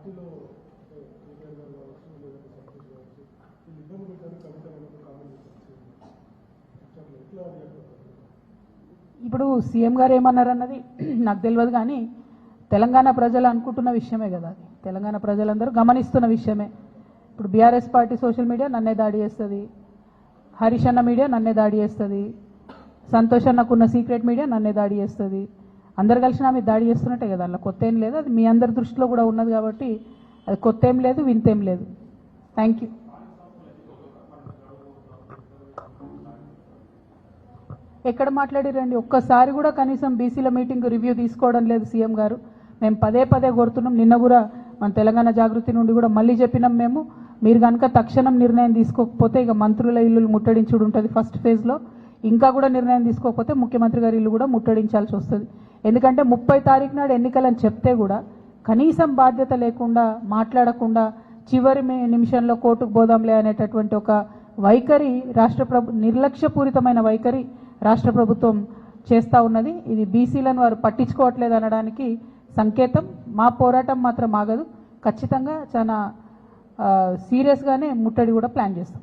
పార్టీలో కేసీఆర్ గారు కావచ్చు లేదంటే సంతోష్ కావచ్చు వీళ్ళిద్దరు కూడా కవిత కామెంట్ చేశారు. ఎట్లా ఇప్పుడు సీఎం గారు ఏమన్నారన్నది నాకు తెలియదు, కానీ తెలంగాణ ప్రజలు అనుకుంటున్న విషయమే కదా, అది తెలంగాణ ప్రజలందరూ గమనిస్తున్న విషయమే. ఇప్పుడు బీఆర్ఎస్ పార్టీ సోషల్ మీడియా నన్నే దాడి చేస్తుంది, హరీష్ అన్న మీడియా నన్నే దాడి చేస్తుంది, సంతోష్ అన్నకున్న సీక్రెట్ మీడియా నన్నే దాడి చేస్తుంది. అందరు కలిసి నా మీద దాడి చేస్తున్నట్టే కదా, అలా కొత్త ఏం లేదు. అది మీ అందరి దృష్టిలో కూడా ఉన్నది కాబట్టి అది కొత్త ఏం లేదు, వింతేం లేదు. Thank you. ఎక్కడ మాట్లాడిరండి? ఒక్కసారి కూడా కనీసం బీసీల మీటింగ్ రివ్యూ తీసుకోవడం లేదు సీఎం గారు. మేము పదే పదే కోరుతున్నాం. నిన్న కూడా మన తెలంగాణ జాగృతి నుండి కూడా మళ్ళీ చెప్పినాం మేము, మీరు కనుక తక్షణం నిర్ణయం తీసుకోకపోతే ఇక మంత్రుల ఇల్లు ముట్టడించుడు ఉంటుంది ఫస్ట్ ఫేజ్లో. ఇంకా కూడా నిర్ణయం తీసుకోకపోతే ముఖ్యమంత్రి గారి ఇల్లు కూడా ముట్టడించాల్సి వస్తుంది. ఎందుకంటే 30 తారీఖు నాడు ఎన్నికలని చెప్తే కూడా కనీసం బాధ్యత లేకుండా మాట్లాడకుండా చివరి నిమిషంలో కోర్టుకు పోదాంలే అనేటటువంటి ఒక వైఖరి నిర్లక్ష్యపూరితమైన వైఖరి రాష్ట్ర ప్రభుత్వం చేస్తూ ఉన్నది. ఇది బీసీలను వారు పట్టించుకోవట్లేదు అనడానికి సంకేతం. మా పోరాటం మాత్రం ఆగదు. ఖచ్చితంగా చాలా సీరియస్గానే ముట్టడి కూడా ప్లాన్ చేస్తాం.